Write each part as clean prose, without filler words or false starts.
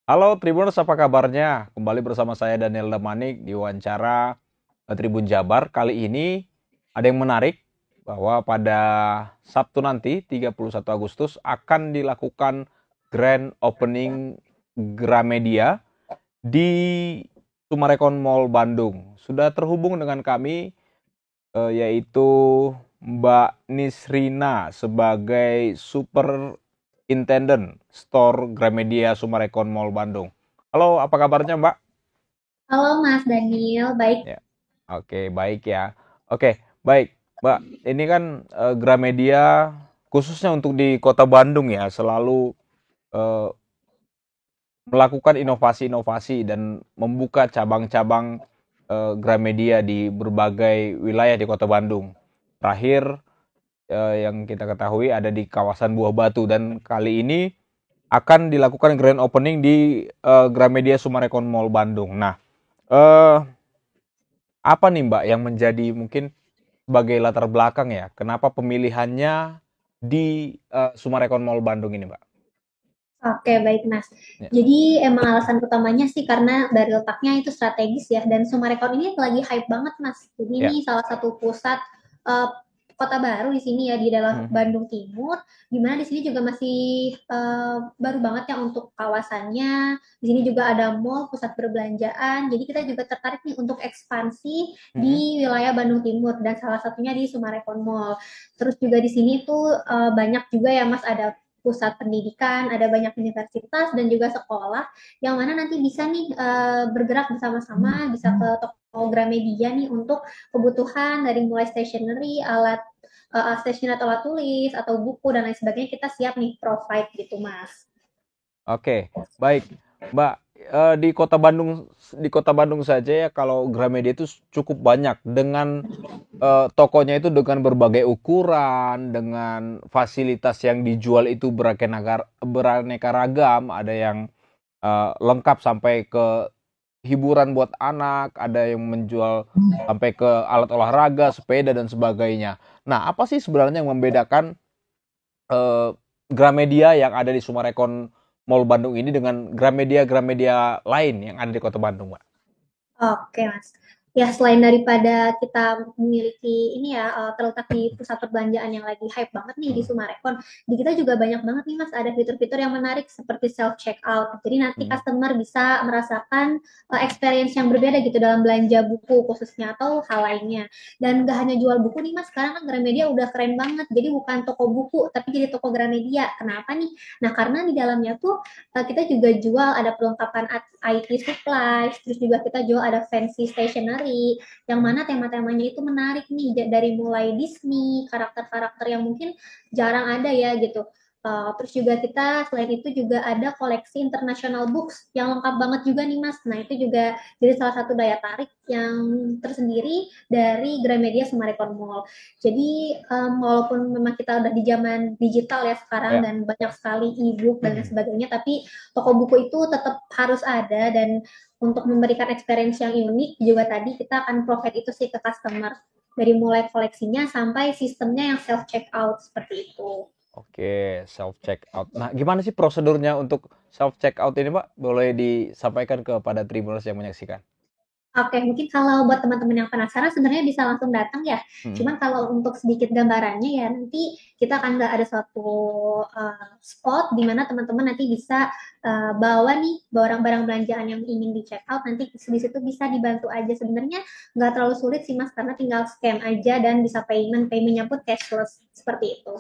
Halo Tribuners, apa kabarnya? Kembali bersama saya Daniel Damanik di wawancara Tribun Jabar. Kali ini ada yang menarik bahwa pada Sabtu nanti 31 Agustus akan dilakukan grand opening Gramedia di Sumarekon Mall Bandung. Sudah terhubung dengan kami yaitu Mbak Nisrina sebagai Superintendent Store Gramedia Sumarekon Mall Bandung. Halo, apa kabarnya Mbak? Halo Mas Daniel, baik. Ya, oke, baik ya. Oke, baik Mbak. Ini kan Gramedia khususnya untuk di Kota Bandung ya selalu eh, melakukan inovasi-inovasi dan membuka cabang-cabang Gramedia di berbagai wilayah di Kota Bandung. Terakhir yang kita ketahui ada di kawasan Buah Batu dan kali ini akan dilakukan grand opening di Gramedia Sumarekon Mall Bandung. Nah, eh, apa nih Mbak yang menjadi mungkin sebagai latar belakang ya, kenapa pemilihannya di Sumarekon Mall Bandung ini Mbak? Oke, baik Mas. Ya. Jadi emang alasan utamanya sih karena dari letaknya itu strategis ya, dan Summarecon ini lagi hype banget Mas. Jadi ini Ya. salah satu pusat uh, kota baru di sini ya di dalam Mhm. Bandung Timur, di mana di sini juga masih baru banget ya untuk kawasannya. Di sini juga ada mall, pusat perbelanjaan. Jadi kita juga tertarik nih untuk ekspansi Mhm. di wilayah Bandung Timur dan salah satunya di Summarecon Mall. Terus juga di sini tuh banyak juga ya Mas, ada pusat pendidikan, ada banyak universitas dan juga sekolah yang mana nanti bisa nih bergerak bersama-sama, bisa ke toko Gramedia nih untuk kebutuhan dari mulai stationery, alat stationery atau alat tulis atau buku dan lain sebagainya kita siap nih provide gitu Mas. Oke, baik. Mbak, di Kota Bandung saja ya kalau Gramedia itu cukup banyak dengan tokonya itu dengan berbagai ukuran, dengan fasilitas yang dijual itu beraneka ragam, ada yang lengkap sampai ke hiburan buat anak, ada yang menjual sampai ke alat olahraga, sepeda dan sebagainya. Nah, apa sih sebenarnya yang membedakan eh, Gramedia yang ada di Sumarekon Mall Bandung ini dengan Gramedia-Gramedia lain yang ada di Kota Bandung, Mbak? Oke, Mas. Ya, selain daripada kita memiliki ini ya, terletak di pusat perbelanjaan yang lagi hype banget nih di Mhm. Sumarekon, di kita juga banyak banget nih, Mas, ada fitur-fitur yang menarik seperti self checkout. Jadi nanti Mhm. customer bisa merasakan experience yang berbeda gitu dalam belanja buku khususnya atau hal lainnya. Dan gak hanya jual buku nih, Mas, sekarang kan Gramedia udah keren banget. Jadi bukan toko buku, tapi jadi toko Gramedia. Kenapa nih? Nah, karena di dalamnya tuh kita juga jual ada perlengkapan IT supplies, terus juga kita jual ada fancy stationery, yang Mhm. mana tema-temanya itu menarik nih, dari mulai Disney, karakter-karakter yang mungkin jarang ada ya gitu. Terus juga kita selain itu juga ada koleksi international books yang lengkap banget juga nih Mas. Nah itu juga jadi salah satu daya tarik yang tersendiri dari Gramedia Summarecon Mall. Jadi walaupun memang kita udah di zaman digital ya sekarang Ya. dan banyak sekali e-book dan lain sebagainya, tapi toko buku itu tetap harus ada, dan untuk memberikan experience yang unik juga tadi kita akan provide itu sih ke customer dari mulai koleksinya sampai sistemnya yang self check out seperti itu. Oke, self check out. Nah, gimana sih prosedurnya untuk self check out ini, Pak? Boleh disampaikan kepada Tribuners yang menyaksikan? Oke, mungkin kalau buat teman-teman yang penasaran sebenarnya bisa langsung datang ya. Mhm. Cuman kalau untuk sedikit gambarannya ya nanti kita akan nggak ada suatu spot di mana teman-teman nanti bisa bawa nih barang-barang belanjaan yang ingin di check out, nanti di situ bisa dibantu aja. Sebenarnya nggak terlalu sulit sih Mas karena tinggal scan aja dan bisa paymentnya pun cashless seperti itu.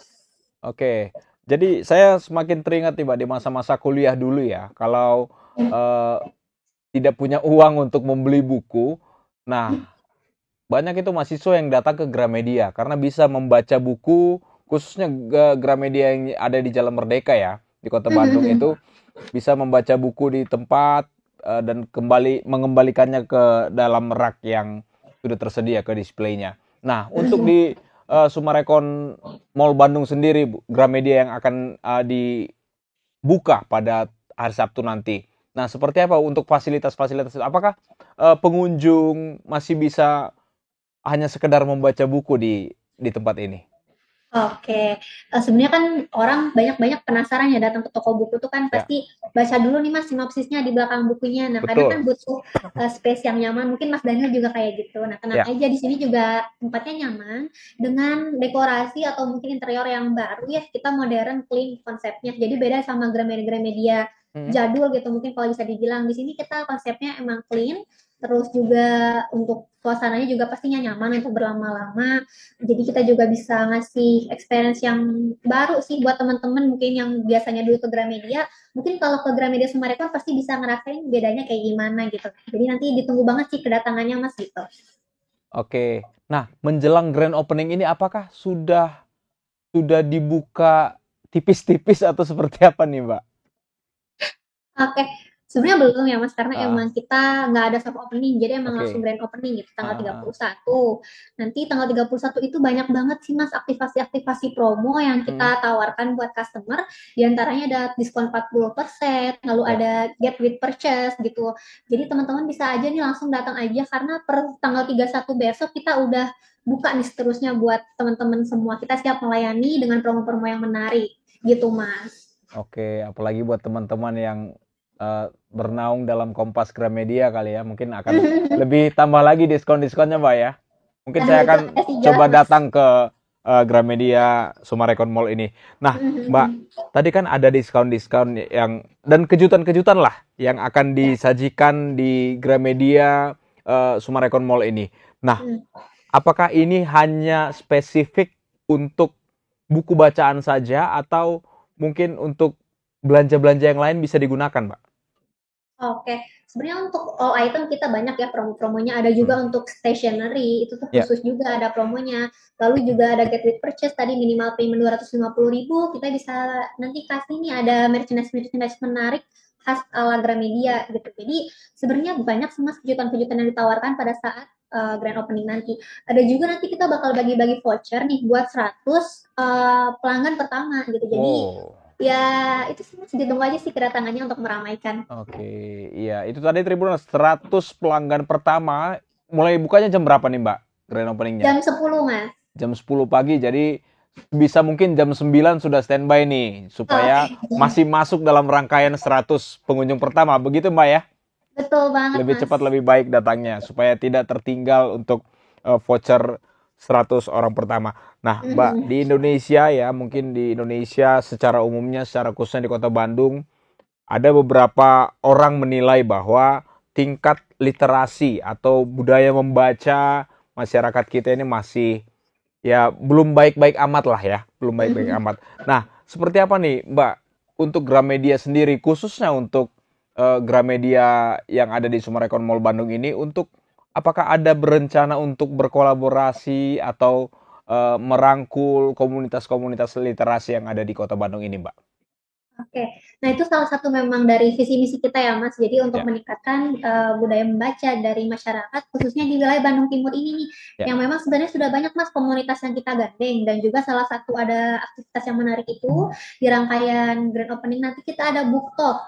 Oke, jadi saya semakin teringat nih, Mbak, di masa-masa kuliah dulu ya, kalau eh, tidak punya uang untuk membeli buku, nah banyak itu mahasiswa yang datang ke Gramedia karena bisa membaca buku, khususnya Gramedia yang ada di Jalan Merdeka ya, di Kota Bandung itu bisa membaca buku di tempat dan mengembalikannya ke dalam rak yang sudah tersedia ke displaynya. Nah, untuk di Sumarekon Mall Bandung sendiri, Gramedia yang akan dibuka pada hari Sabtu nanti. Nah, seperti apa untuk fasilitas-fasilitas itu? Apakah pengunjung masih bisa hanya sekedar membaca buku di tempat ini? Oke, sebenarnya kan orang banyak-banyak penasaran ya datang ke toko buku tuh kan Ya, pasti baca dulu nih Mas sinopsisnya di belakang bukunya. Nah, kadang kan betul. butuh space yang nyaman. Mungkin Mas Daniel juga kayak gitu. Nah, tenang Ya. aja di sini juga tempatnya nyaman dengan dekorasi atau mungkin interior yang baru ya. Kita modern, clean konsepnya. Jadi beda sama Gramedia Mm. jadul gitu. Mungkin kalau bisa dibilang di sini kita konsepnya emang clean. Terus juga untuk suasananya juga pastinya nyaman untuk berlama-lama, jadi kita juga bisa ngasih experience yang baru sih buat teman-teman mungkin yang biasanya dulu ke Gramedia, mungkin kalau ke Gramedia Sumarekon pasti bisa ngerasain bedanya kayak gimana gitu. Jadi nanti ditunggu banget sih kedatangannya Mas gitu. Oke. Nah, menjelang grand opening ini apakah sudah dibuka tipis-tipis atau seperti apa nih, Mbak? Oke, sebenarnya belum ya Mas, karena Ah, emang kita nggak ada soft opening, jadi emang langsung oke. grand opening gitu, tanggal Ah, tiga ah. puluh satu. Nanti tanggal 31 itu banyak banget sih Mas aktivasi-aktivasi promo yang Mm. kita tawarkan buat customer, di antaranya ada diskon 40%, lalu Ya. ada get with purchase gitu. Jadi teman-teman bisa aja nih langsung datang aja karena per tanggal 31 besok kita udah buka nih seterusnya buat teman-teman semua. Kita siap melayani dengan promo-promo yang menarik gitu Mas. Oke, apalagi buat teman-teman yang bernaung dalam Kompas Gramedia kali ya, mungkin akan lebih tambah lagi diskon-diskonnya, Mbak ya. Mungkin Aduh saya itu ada akan sih jelas coba Mas. datang ke Gramedia Sumarekon Mall ini. Nah, Mbak, tadi kan ada diskon-diskon yang dan kejutan-kejutan lah yang akan Ya. disajikan di Gramedia Sumarekon Mall ini. Nah, Hmm. apakah ini hanya spesifik untuk buku bacaan saja atau mungkin untuk belanja-belanja yang lain bisa digunakan, Mbak? Oke, sebenarnya untuk all item kita banyak ya promo-promonya. Ada juga Hmm. untuk stationery, itu tuh Ya. khusus juga ada promonya. Lalu juga ada get with purchase tadi minimal payment 250.000, kita bisa nanti kasih nih ada merchandise-merchandise menarik khas ala Gramedia gitu. Jadi sebenarnya banyak sih mas kejutan-kejutan yang ditawarkan pada saat grand opening nanti. Ada juga nanti kita bakal bagi-bagi voucher nih buat 100 pelanggan pertama gitu. Jadi Oh, ya itu sih mas ditunggu aja sih kedatangannya untuk meramaikan. oke. Iya, itu tadi Tribuners 100 pelanggan pertama mulai bukanya jam berapa nih, Mbak? Grand openingnya? Jam 10 Mas. Jam 10 pagi, jadi bisa mungkin jam 9 sudah standby nih, supaya Oke, masih masuk dalam rangkaian 100 pengunjung pertama. Begitu, Mbak ya? betul banget Lebih Mas. cepat lebih baik datangnya supaya tidak tertinggal untuk voucher 100 orang pertama. Nah, Mbak, Mhm. di Indonesia ya, mungkin di Indonesia secara umumnya, secara khususnya di Kota Bandung, ada beberapa orang menilai bahwa tingkat literasi atau budaya membaca masyarakat kita ini masih ya belum baik-baik amat lah ya, belum baik-baik Mhm. amat. Nah, seperti apa nih, Mbak, untuk Gramedia sendiri, khususnya untuk Gramedia yang ada di Sumarekon Mall Bandung ini, untuk apakah ada berencana untuk berkolaborasi atau merangkul komunitas-komunitas literasi yang ada di Kota Bandung ini, Mbak? Oke. Nah, itu salah satu memang dari visi misi kita ya, Mas. Jadi untuk Ya, meningkatkan budaya membaca dari masyarakat khususnya di wilayah Bandung Timur ini nih, ya. yang memang sebenarnya sudah banyak Mas komunitas yang kita gandeng dan juga salah satu ada aktivitas yang menarik itu di rangkaian grand opening nanti kita ada book talk.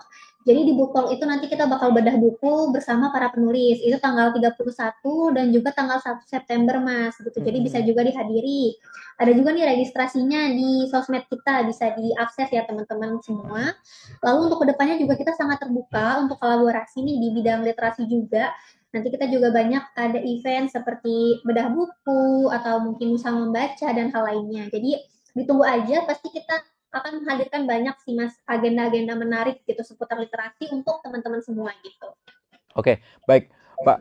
Jadi di book talk itu nanti kita bakal bedah buku bersama para penulis. Itu tanggal 31 dan juga tanggal 1 September, Mas. Gitu. Jadi bisa Mm-mm. juga dihadiri. Ada juga nih registrasinya di sosmed kita, bisa diakses ya teman-teman semua. Lalu untuk kedepannya juga kita sangat terbuka untuk kolaborasi nih di bidang literasi juga. Nanti kita juga banyak ada event seperti bedah buku atau mungkin usaha membaca dan hal lainnya. Jadi ditunggu aja, pasti kita akan menghadirkan banyak sih mas agenda-agenda menarik gitu seputar literasi untuk teman-teman semua gitu. Oke, baik, Mbak.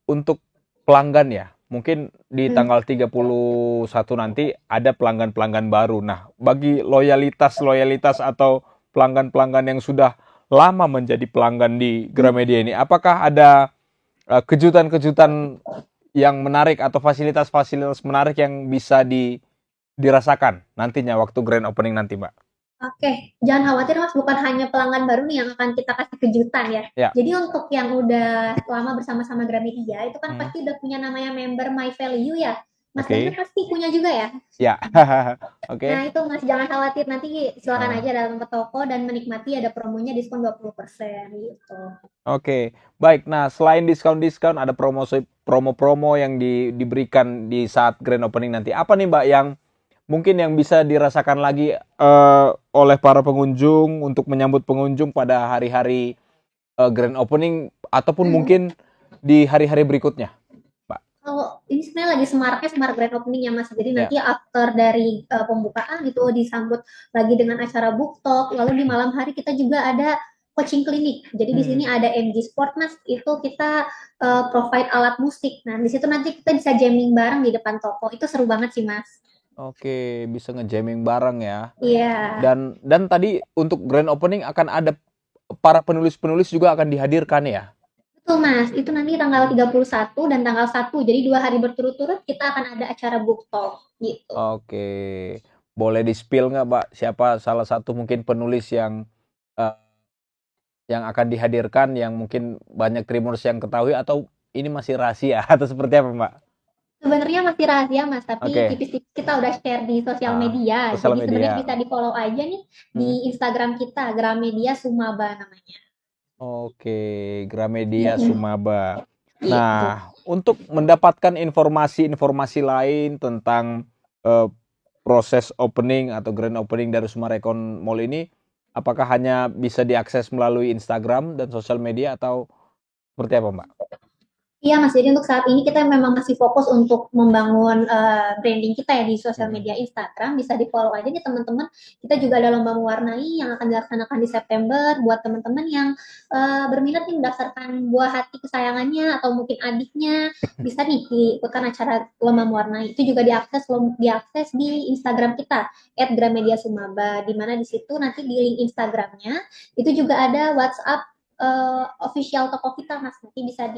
Untuk pelanggan ya, mungkin di Hmm. tanggal 31 nanti ada pelanggan-pelanggan baru. Nah, bagi loyalitas-loyalitas atau pelanggan-pelanggan yang sudah lama menjadi pelanggan di Gramedia ini, apakah ada kejutan-kejutan yang menarik atau fasilitas-fasilitas menarik yang bisa dirasakan nantinya waktu grand opening nanti, Mbak? Oke, jangan khawatir Mas, bukan hanya pelanggan baru nih yang akan kita kasih kejutan ya. Ya, Jadi untuk yang udah lama bersama-sama Gramedia, itu kan hmm, pasti udah punya namanya member My Value ya. Mas Daniel oke, pasti punya juga ya. ya, Nah oke. itu Mas, jangan khawatir, nanti silakan Ah. aja datang ke toko dan menikmati ada promonya diskon 20% gitu. Oke, baik. Nah, selain diskon-diskon, ada promo-promo yang diberikan di saat grand opening nanti. Apa nih, Mbak, yang mungkin yang bisa dirasakan lagi oleh para pengunjung untuk menyambut pengunjung pada hari-hari grand opening ataupun mungkin di hari-hari berikutnya, Pak? Kalau ini sebenarnya lagi semaraknya semarak grand opening ya Mas. Jadi Ya. nanti after dari pembukaan itu disambut lagi dengan acara book talk. Lalu di malam hari kita juga ada coaching klinik. Jadi di sini ada MG Sport Mas. Itu kita provide alat musik. Nah di situ nanti kita bisa jamming bareng di depan toko. Itu seru banget sih Mas. Oke, bisa nge-jamming bareng ya. Iya. Dan tadi untuk grand opening akan ada para penulis-penulis juga akan dihadirkan ya. Betul Mas. Itu nanti tanggal 31 dan tanggal 1. Jadi 2 hari berturut-turut kita akan ada acara book talk gitu. Oke, boleh di-spill nggak, Mbak? Siapa salah satu mungkin penulis eh, yang akan dihadirkan yang mungkin banyak Tribuners yang ketahui atau ini masih rahasia atau seperti apa, Mbak? Sebenarnya masih rahasia Mas, tapi Oke, tipis-tipis kita udah share di sosial media. sosial Jadi sebenarnya media. bisa di-follow aja nih di Hmm. Instagram kita, Gramedia Sumaba namanya. Oke, Gramedia Mm-mm. Sumaba. Gitu. Nah, untuk mendapatkan informasi-informasi lain tentang eh, proses opening atau grand opening dari Sumarekon Mall ini, apakah hanya bisa diakses melalui Instagram dan sosial media atau seperti apa, Mbak? Iya Mas, jadi untuk saat ini kita memang masih fokus untuk membangun branding kita ya di sosial Mm-mm. media Instagram. Bisa di-follow aja nih teman-teman. Kita juga ada lomba mewarnai yang akan dilaksanakan di September buat teman-teman yang berminat nih berdasarkan buah hati kesayangannya atau mungkin adiknya bisa nih diikutkan acara lomba mewarnai. Itu juga diakses di Instagram kita @gramedia_sumaba, di mana di situ nanti di link Instagramnya itu juga ada WhatsApp official toko kita Mas, nanti bisa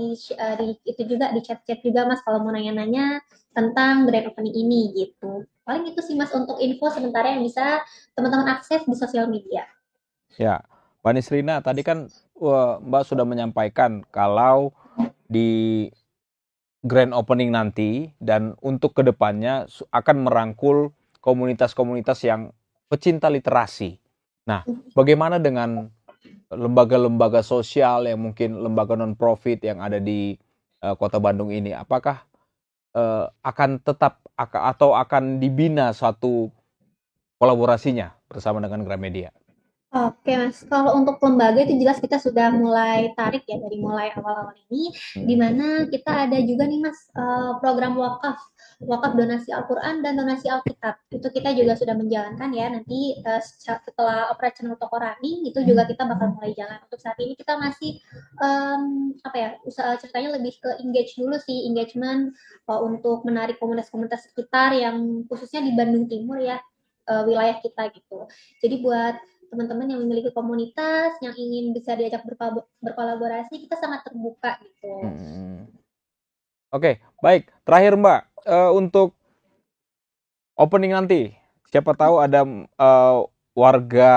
itu juga di chat-chat juga Mas kalau mau nanya-nanya tentang grand opening ini gitu. Paling itu sih Mas untuk info sementara yang bisa teman-teman akses di sosial media. Ya, Mbak Nisrina, tadi kan Mbak sudah menyampaikan kalau di grand opening nanti dan untuk kedepannya akan merangkul komunitas-komunitas yang pecinta literasi. Nah, bagaimana dengan lembaga-lembaga sosial yang mungkin lembaga non-profit yang ada di Kota Bandung ini? Apakah akan tetap atau akan dibina suatu kolaborasinya bersama dengan Gramedia? Oke Mas, kalau untuk lembaga itu jelas kita sudah mulai tarik ya dari mulai awal-awal ini, di Mm-mm. mana kita ada juga nih Mas program wakaf, wakaf donasi Al-Quran dan donasi Alkitab. Itu kita juga Oke. sudah menjalankan ya. Nanti setelah operasional toko running itu juga kita bakal mulai jalan. Untuk saat ini kita masih apa ya usaha ceritanya lebih ke engage dulu sih, engagement untuk menarik komunitas-komunitas sekitar yang khususnya di Bandung Timur ya wilayah kita gitu. Jadi buat teman-teman yang memiliki komunitas yang ingin bisa diajak berkolaborasi, kita sangat terbuka gitu. Mm-mm. Oke, baik. Terakhir Mbak, untuk opening nanti, siapa tahu ada warga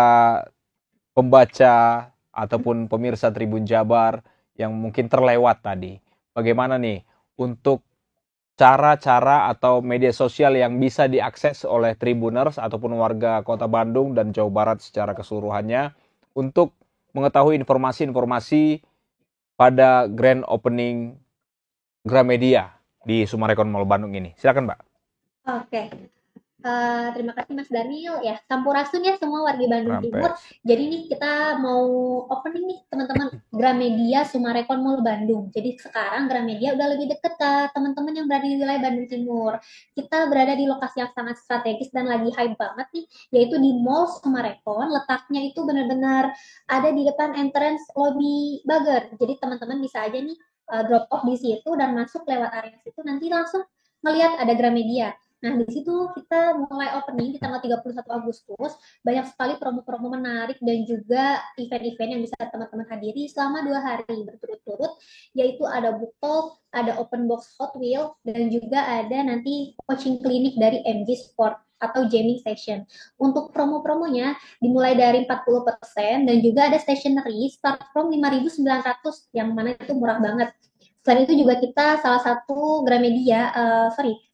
pembaca ataupun pemirsa Tribun Jabar yang mungkin terlewat tadi. Bagaimana nih untuk cara-cara atau media sosial yang bisa diakses oleh Tribuners ataupun warga Kota Bandung dan Jawa Barat secara keseluruhannya untuk mengetahui informasi-informasi pada grand opening Gramedia di Sumarekon Mall Bandung ini. Silakan, Mbak. Oke, terima kasih Mas Daniel ya. Sampurasun ya semua warga Bandung Timur. Rampes. Jadi nih kita mau opening nih teman-teman Gramedia Sumarekon Mall Bandung. Jadi sekarang Gramedia udah lebih deket ke teman-teman yang berada di wilayah Bandung Timur. Kita berada di lokasi yang sangat strategis dan lagi hype banget nih, yaitu di Mall Sumarekon. Letaknya itu benar-benar ada di depan entrance lobby Burger. Jadi teman-teman bisa aja nih drop off di situ dan masuk lewat area situ nanti langsung melihat ada Gramedia. Nah, di situ kita mulai opening di tanggal 31 Agustus. Banyak sekali promo-promo menarik dan juga event-event yang bisa teman-teman hadiri selama 2 hari berturut-turut, yaitu ada book talk, ada open box Hot Wheel, dan juga ada nanti coaching klinik dari MG Sport atau jamming session. Untuk promo-promonya dimulai dari 40% dan juga ada stationery start from 5.900 yang mana itu murah banget. Selain itu juga kita salah satu Gramedia,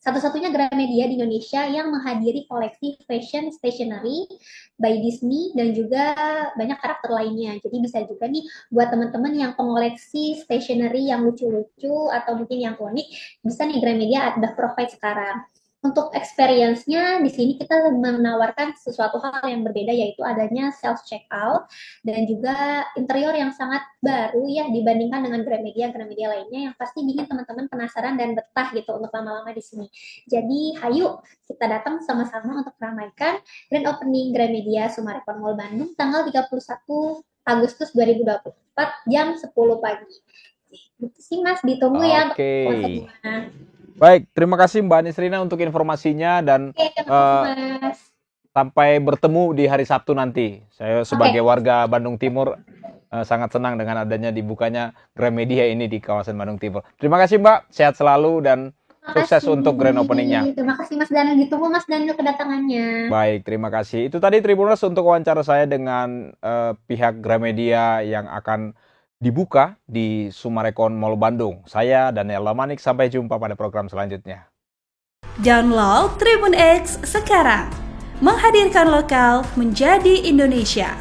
satu-satunya Gramedia di Indonesia yang menghadiri koleksi fashion stationery by Disney dan juga banyak karakter lainnya. Jadi bisa juga nih buat teman-teman yang pengoleksi stationery yang lucu-lucu atau mungkin yang unik, bisa nih Gramedia ada provide sekarang. Untuk experience-nya di sini kita menawarkan sesuatu hal yang berbeda, yaitu adanya self checkout dan juga interior yang sangat baru ya dibandingkan dengan Gramedia lainnya, yang pasti bikin teman-teman penasaran dan betah gitu untuk lama-lama di sini. Jadi hayu kita datang sama-sama untuk meramaikan grand opening Gramedia Summarecon Mall Bandung tanggal 31 Agustus 2024 jam 10 pagi. Itu sih Mas, ditunggu ya untuk Oke. konsepnya. Baik, terima kasih Mbak Nisrina untuk informasinya dan Oke, terima kasih Mas. sampai bertemu di hari Sabtu nanti. Saya sebagai warga Bandung Timur sangat senang dengan adanya dibukanya Gramedia ini di kawasan Bandung Timur. Terima kasih Mbak, sehat selalu dan sukses untuk grand openingnya. Terima kasih Mas Daniel, ditunggu Mas Daniel kedatangannya. Baik, terima kasih. Itu tadi Tribuners untuk wawancara saya dengan pihak Gramedia yang akan dibuka di Summarecon Mall Bandung. Saya Daniel Lamanik, sampai jumpa pada program selanjutnya. Download Tribun X sekarang, menghadirkan lokal menjadi Indonesia.